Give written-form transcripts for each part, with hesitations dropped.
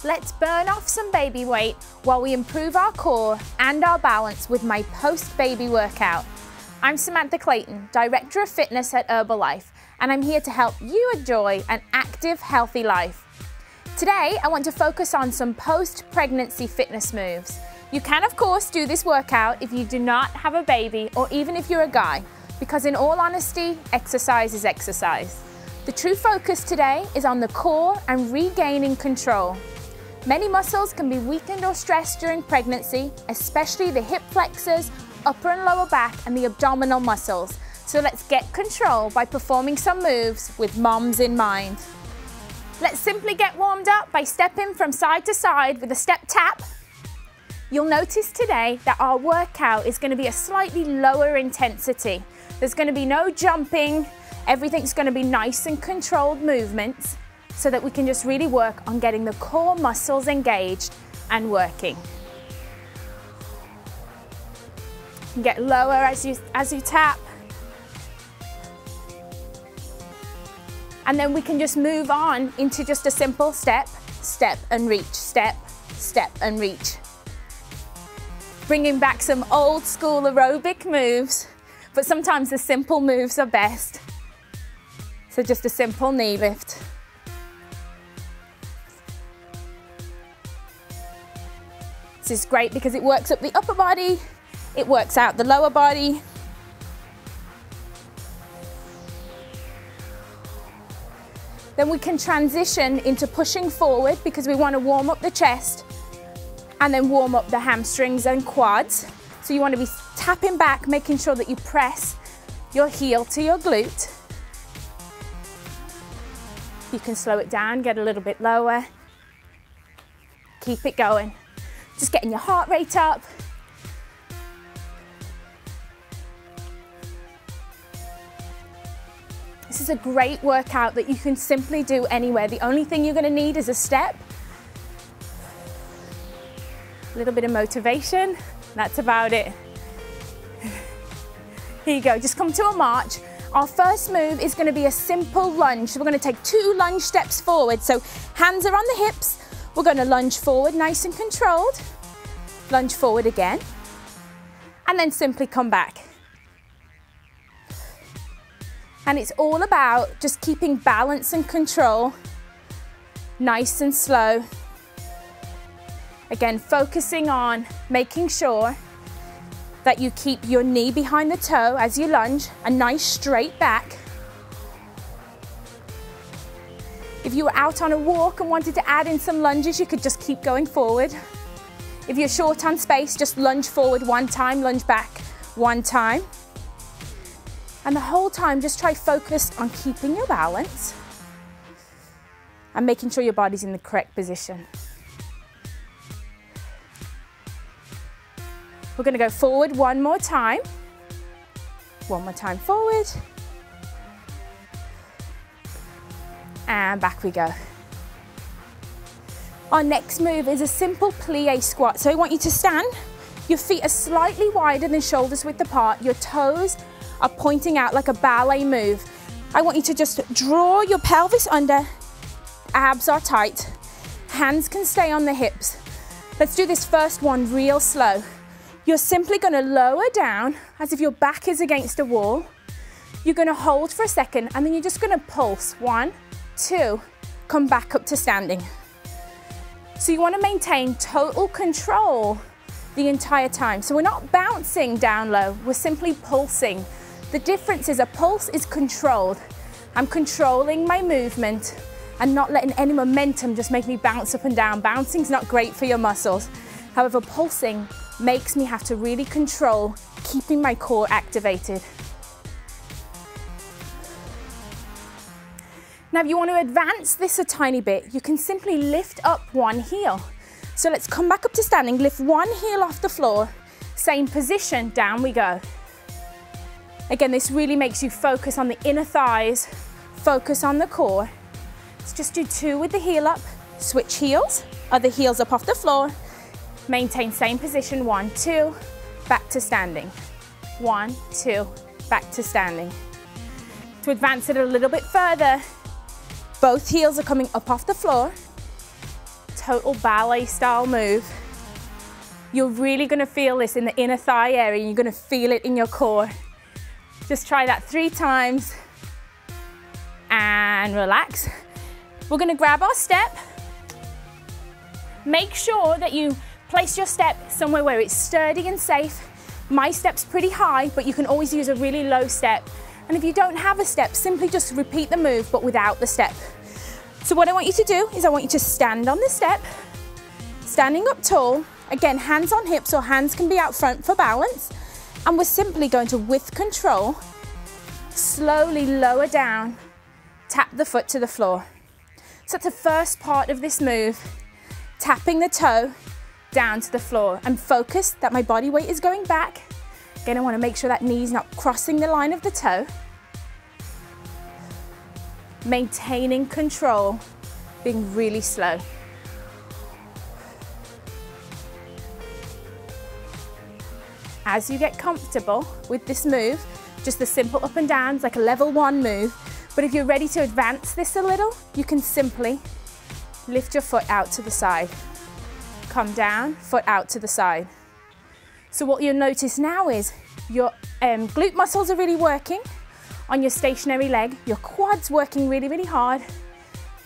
Let's burn off some baby weight while we improve our core and our balance with my post-baby workout. I'm Samantha Clayton, Director of Fitness at Herbalife, and I'm here to help you enjoy an active, healthy life. Today, I want to focus on some post-pregnancy fitness moves. You can, of course, do this workout if you do not have a baby or even if you're a guy, because in all honesty, exercise is exercise. The true focus today is on the core and regaining control. Many muscles can be weakened or stressed during pregnancy, especially the hip flexors, upper and lower back, and the abdominal muscles. So let's get control by performing some moves with moms in mind. Let's simply get warmed up by stepping from side to side with a step tap. You'll notice today that our workout is going to be a slightly lower intensity. There's going to be no jumping. Everything's going to be nice and controlled movements, so that we can just really work on getting the core muscles engaged and working. You can get lower as you tap. And then we can just move on into just a simple step, step and reach, step, step and reach. Bringing back some old school aerobic moves, but sometimes the simple moves are best. So just a simple knee lift. This is great because it works up the upper body, it works out the lower body. Then we can transition into pushing forward because we want to warm up the chest and then warm up the hamstrings and quads. So you want to be tapping back, making sure that you press your heel to your glute. You can slow it down, get a little bit lower. Keep it going. Just getting your heart rate up. This is a great workout that you can simply do anywhere. The only thing you're going to need is a step, a little bit of motivation. That's about it. Here you go, just come to a march. Our first move is going to be a simple lunge. So we're going to take 2 lunge steps forward. So hands are on the hips. We're going to lunge forward, nice and controlled. Lunge forward again. And then simply come back. And it's all about just keeping balance and control, nice and slow. Again, focusing on making sure that you keep your knee behind the toe as you lunge, a nice straight back. If you were out on a walk and wanted to add in some lunges, you could just keep going forward. If you're short on space, just lunge forward 1 time, lunge back 1 time. And the whole time, just try focused on keeping your balance and making sure your body's in the correct position. We're going to go forward 1 more time. 1 more time forward. And back we go. Our next move is a simple plié squat. So I want you to stand. Your feet are slightly wider than shoulders width apart. Your toes are pointing out like a ballet move. I want you to just draw your pelvis under. Abs are tight. Hands can stay on the hips. Let's do this first one real slow. You're simply going to lower down as if your back is against a wall. You're going to hold for a second and then you're just going to pulse. 1, 2, come back up to standing. So you want to maintain total control the entire time. So we're not bouncing down low, we're simply pulsing. The difference is a pulse is controlled. I'm controlling my movement and not letting any momentum just make me bounce up and down. Bouncing's not great for your muscles. However, pulsing makes me have to really control keeping my core activated. Now, if you want to advance this a tiny bit, you can simply lift up 1 heel. So let's come back up to standing, lift 1 heel off the floor, same position, down we go. Again, this really makes you focus on the inner thighs, focus on the core. Let's just do 2 with the heel up, switch heels, other heels up off the floor, maintain same position, 1, 2, back to standing. 1, 2, back to standing. To advance it a little bit further, both heels are coming up off the floor, total ballet style move. You're really gonna feel this in the inner thigh area, and you're gonna feel it in your core. Just try that 3 times and relax. We're gonna grab our step. Make sure that you place your step somewhere where it's sturdy and safe. My step's pretty high, but you can always use a really low step. And if you don't have a step, simply just repeat the move, but without the step. So what I want you to do is I want you to stand on the step, standing up tall. Again, hands on hips, or hands can be out front for balance. And we're simply going to, with control, slowly lower down, tap the foot to the floor. So that's the first part of this move, tapping the toe down to the floor, and focus that my body weight is going back. Again, I want to make sure that knee's not crossing the line of the toe. Maintaining control, being really slow. As you get comfortable with this move, just the simple up and downs, like a level 1 move. But if you're ready to advance this a little, you can simply lift your foot out to the side. Come down, foot out to the side. So what you'll notice now is your glute muscles are really working on your stationary leg. Your quads working really, really hard.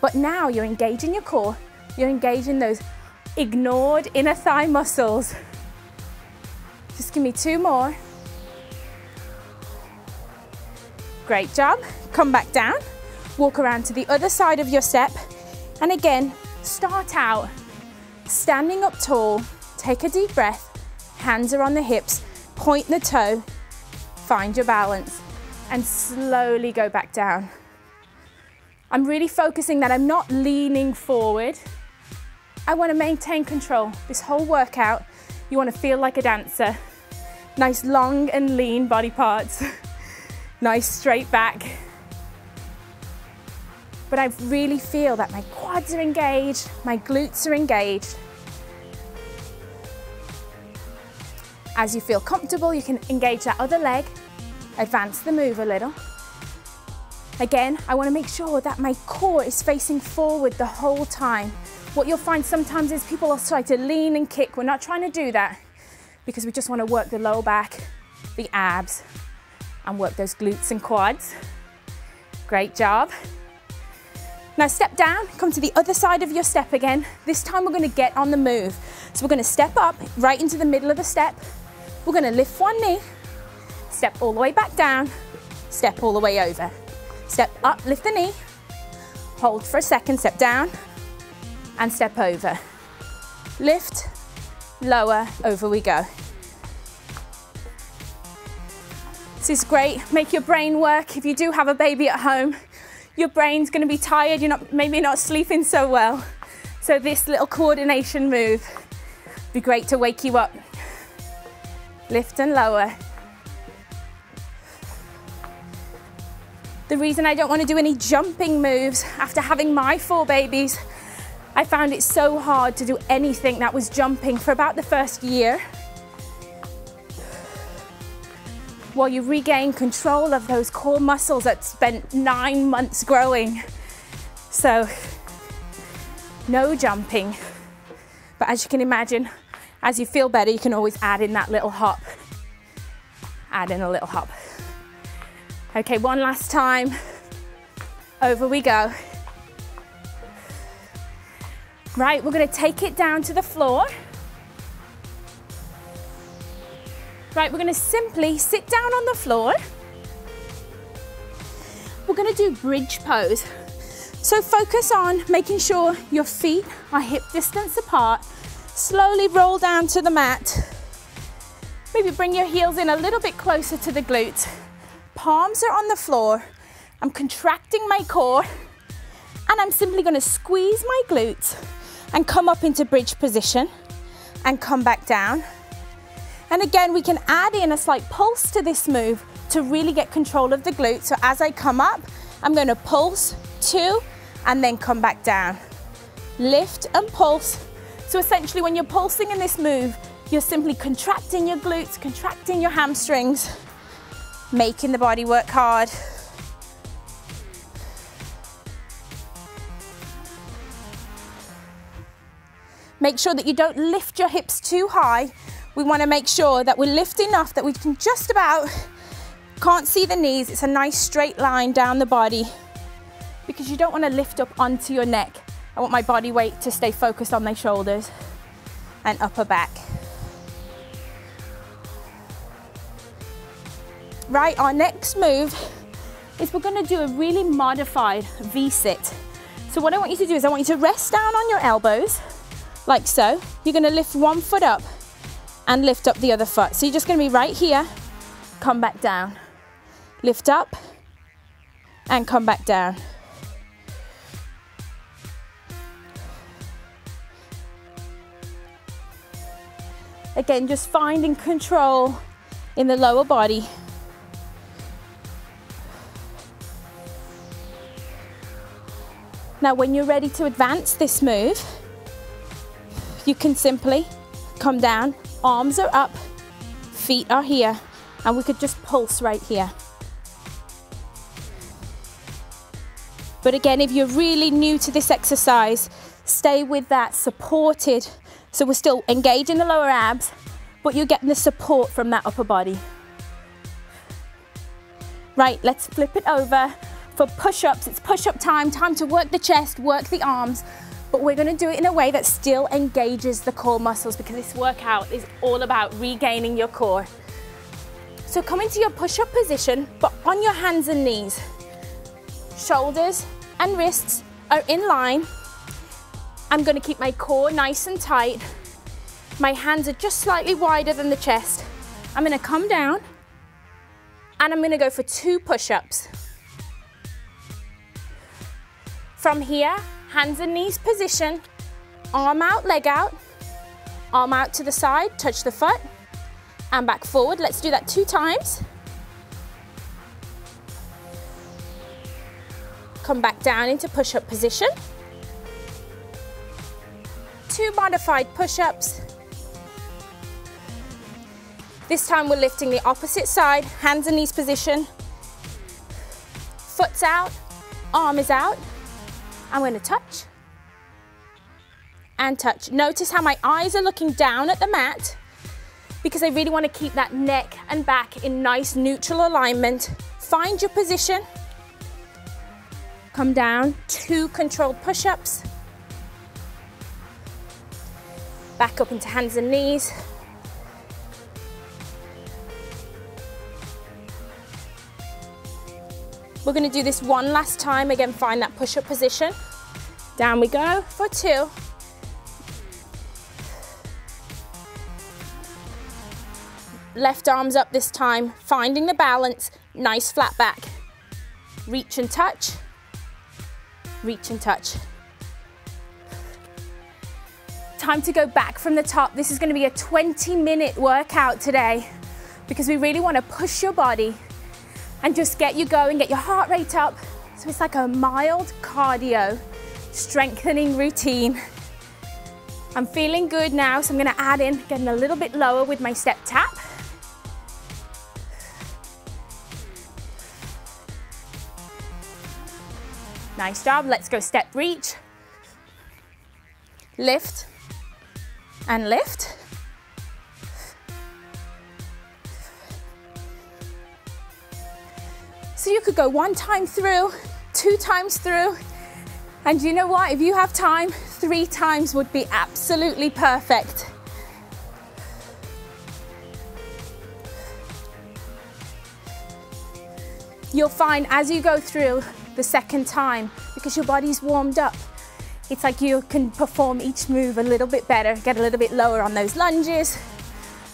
But now you're engaging your core. You're engaging those ignored inner thigh muscles. Just give me 2 more. Great job. Come back down. Walk around to the other side of your step. And again, start out standing up tall. Take a deep breath. Hands are on the hips. Point the toe. Find your balance. And slowly go back down. I'm really focusing that I'm not leaning forward. I want to maintain control. This whole workout, you want to feel like a dancer. Nice long and lean body parts. Nice straight back. But I really feel that my quads are engaged, my glutes are engaged. As you feel comfortable, you can engage that other leg, advance the move a little. Again, I want to make sure that my core is facing forward the whole time. What you'll find sometimes is people will try to lean and kick. We're not trying to do that because we just want to work the lower back, the abs, and work those glutes and quads. Great job. Now step down, come to the other side of your step again. This time we're going to get on the move. So we're going to step up right into the middle of the step. We're going to lift one knee, step all the way back down, step all the way over. Step up, lift the knee, hold for a second, step down, and step over. Lift, lower, over we go. This is great. Make your brain work. If you do have a baby at home, your brain's going to be tired. You're maybe not sleeping so well. So this little coordination move would be great to wake you up. Lift and lower. The reason I don't want to do any jumping moves after having my 4 babies, I found it so hard to do anything that was jumping for about the first year. While you regain control of those core muscles that spent 9 months growing. So, no jumping. But as you can imagine, as you feel better, you can always add in that little hop. Add in a little hop. Okay, one last time. Over we go. Right, we're going to take it down to the floor. Right, we're going to simply sit down on the floor. We're going to do bridge pose. So focus on making sure your feet are hip distance apart. Slowly roll down to the mat. Maybe bring your heels in a little bit closer to the glutes. Palms are on the floor. I'm contracting my core and I'm simply going to squeeze my glutes and come up into bridge position and come back down. And again, we can add in a slight pulse to this move to really get control of the glutes. So as I come up, I'm going to pulse 2 and then come back down. Lift and pulse. So essentially when you're pulsing in this move, you're simply contracting your glutes, contracting your hamstrings, making the body work hard. Make sure that you don't lift your hips too high. We want to make sure that we lift enough that we can just about, can't see the knees. It's a nice straight line down the body, because you don't want to lift up onto your neck. I want my body weight to stay focused on my shoulders and upper back. Right, our next move is we're going to do a really modified V-sit. So what I want you to do is I want you to rest down on your elbows, like so. You're going to lift one foot up and lift up the other foot. So you're just going to be right here, come back down. Lift up and come back down. Again, just finding control in the lower body. Now, when you're ready to advance this move, you can simply come down, arms are up, feet are here, and we could just pulse right here. But again, if you're really new to this exercise, stay with that supported. So we're still engaging the lower abs, but you're getting the support from that upper body. Right, let's flip it over. For push-ups, it's push-up time, time to work the chest, work the arms, but we're gonna do it in a way that still engages the core muscles, because this workout is all about regaining your core. So come into your push-up position, but on your hands and knees. Shoulders and wrists are in line. I'm gonna keep my core nice and tight. My hands are just slightly wider than the chest. I'm gonna come down and I'm gonna go for 2 push-ups. From here, hands and knees position, arm out, leg out, arm out to the side, touch the foot, and back forward. Let's do that 2 times. Come back down into push-up position. 2 modified push-ups. This time we're lifting the opposite side, hands and knees position. Foot's out, arm is out. I'm going to touch and touch. Notice how my eyes are looking down at the mat, because I really want to keep that neck and back in nice neutral alignment. Find your position. Come down, 2 controlled push-ups. Back up into hands and knees. We're going to do this one last time. Again, find that push-up position. Down we go for 2. Left arm's up this time, finding the balance, nice flat back. Reach and touch, reach and touch. Time to go back from the top. This is going to be a 20-minute workout today, because we really want to push your body and just get you going, get your heart rate up. So it's like a mild cardio, strengthening routine. I'm feeling good now, so I'm gonna add in, getting a little bit lower with my step tap. Nice job, let's go step reach. Lift and lift. So you could go 1 time through, 2 times through, and you know what? If you have time, 3 times would be absolutely perfect. You'll find as you go through the second time, because your body's warmed up, it's like you can perform each move a little bit better, get a little bit lower on those lunges.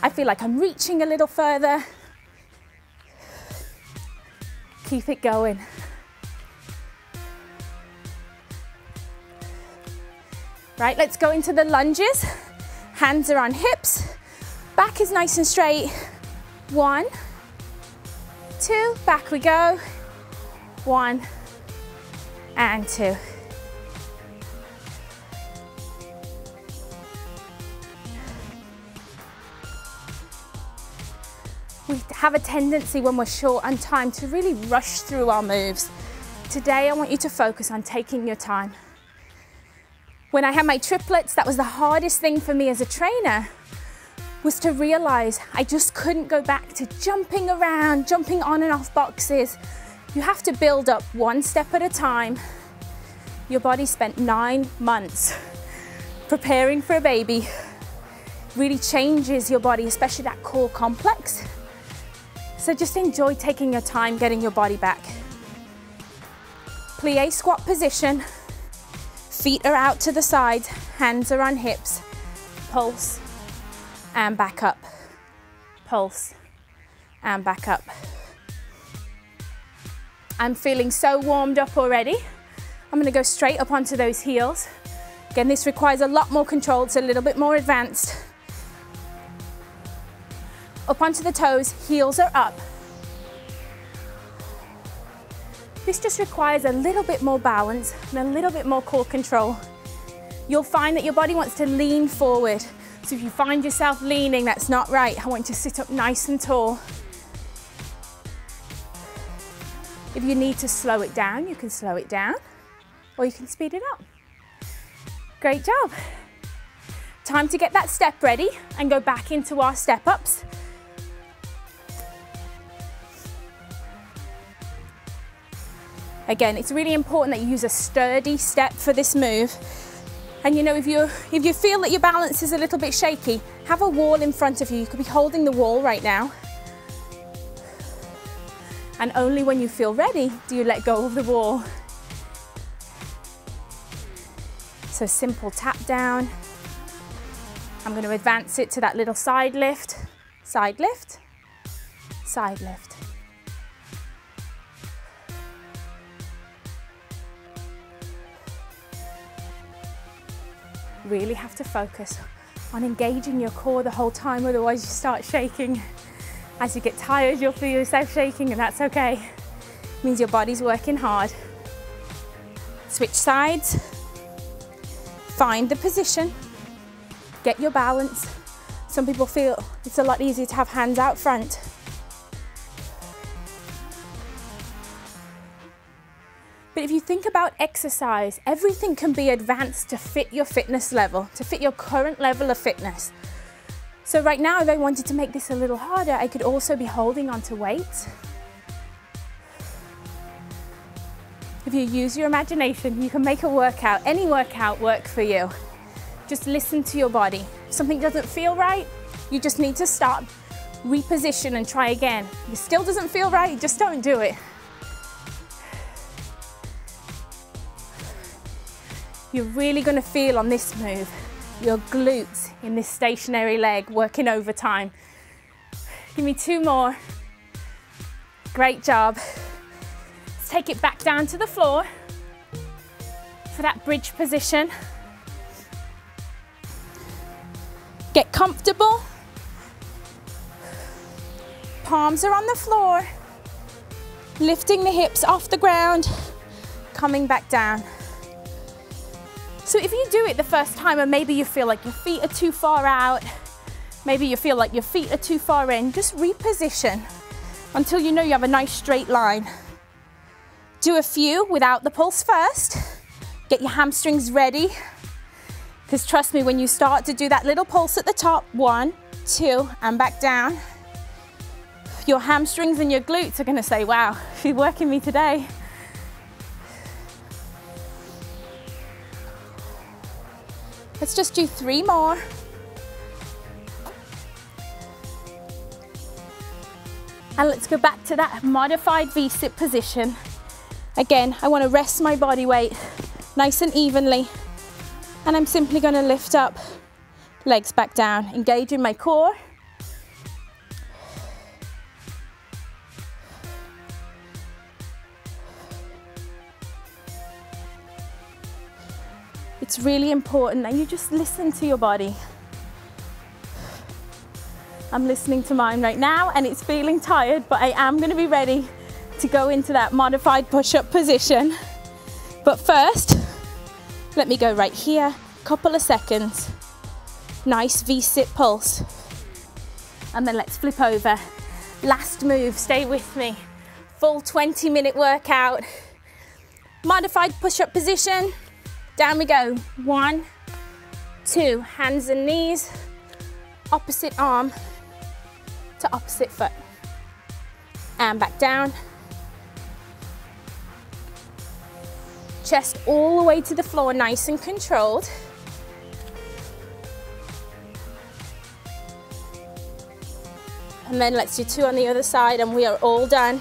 I feel like I'm reaching a little further. Keep it going. Right, let's go into the lunges. Hands are on hips. Back is nice and straight. 1, 2, back we go. 1 and 2. We have a tendency when we're short on time to really rush through our moves. Today I want you to focus on taking your time. When I had my triplets, that was the hardest thing for me as a trainer, was to realize I just couldn't go back to jumping around, jumping on and off boxes. You have to build up one step at a time. Your body spent 9 months preparing for a baby. Really changes your body, especially that core complex. So just enjoy taking your time getting your body back. Plié squat position. Feet are out to the sides, hands are on hips. Pulse and back up. Pulse and back up. I'm feeling so warmed up already. I'm gonna go straight up onto those heels. Again, this requires a lot more control. It's a little bit more advanced. Up onto the toes, heels are up. This just requires a little bit more balance and a little bit more core control. You'll find that your body wants to lean forward. So if you find yourself leaning, that's not right. I want you to sit up nice and tall. If you need to slow it down, you can slow it down, or you can speed it up. Great job. Time to get that step ready and go back into our step ups. Again, it's really important that you use a sturdy step for this move. And you know, if you feel that your balance is a little bit shaky, have a wall in front of you. You could be holding the wall right now. And only when you feel ready do you let go of the wall. So simple tap down. I'm going to advance it to that little side lift, side lift, side lift. Really have to focus on engaging your core the whole time, otherwise you start shaking. As you get tired, you'll feel yourself shaking, and that's okay. It means your body's working hard. Switch sides. Find the position. Get your balance. Some people feel it's a lot easier to have hands out front. But if you think about exercise, everything can be advanced to fit your fitness level, to fit your current level of fitness. So right now, if I wanted to make this a little harder, I could also be holding onto weights. If you use your imagination, you can make a workout, any workout, work for you. Just listen to your body. If something doesn't feel right, you just need to stop, reposition and try again. If it still doesn't feel right, just don't do it. You're really going to feel on this move your glutes in this stationary leg working overtime. Give me 2 more. Great job. Let's take it back down to the floor for that bridge position. Get comfortable. Palms are on the floor. Lifting the hips off the ground, coming back down. So if you do it the first time and maybe you feel like your feet are too far out, maybe you feel like your feet are too far in, just reposition until you know you have a nice straight line. Do a few without the pulse first. Get your hamstrings ready. Because trust me, when you start to do that little pulse at the top, 1, 2, and back down, your hamstrings and your glutes are going to say, wow, she's working me today. Let's just do 3 more. And let's go back to that modified V-sit position. Again, I want to rest my body weight nice and evenly. And I'm simply going to lift up, legs back down, engaging my core. It's really important that you just listen to your body. I'm listening to mine right now and it's feeling tired, but I am going to be ready to go into that modified push-up position. But first, let me go right here, couple of seconds. Nice V-sit pulse. And then let's flip over. Last move, stay with me. Full 20-minute workout. Modified push-up position. Down we go. 1, 2, hands and knees, opposite arm to opposite foot. And back down. Chest all the way to the floor, nice and controlled. And then let's do 2 on the other side and we are all done.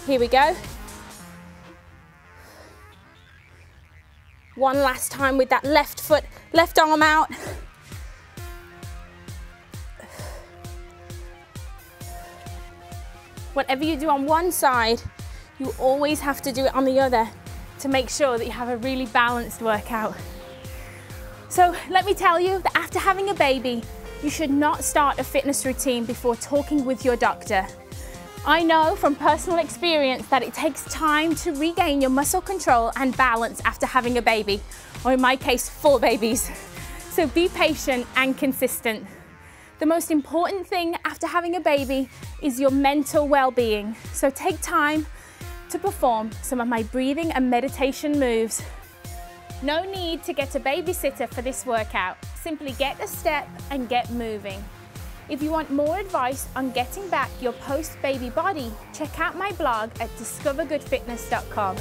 Here we go. One last time with that left foot, left arm out. Whatever you do on one side, you always have to do it on the other to make sure that you have a really balanced workout. So let me tell you that after having a baby, you should not start a fitness routine before talking with your doctor. I know from personal experience that it takes time to regain your muscle control and balance after having a baby, or in my case, 4 babies. So be patient and consistent. The most important thing after having a baby is your mental well-being. So take time to perform some of my breathing and meditation moves. No need to get a babysitter for this workout. Simply get a step and get moving. If you want more advice on getting back your post-baby body, check out my blog at discovergoodfitness.com.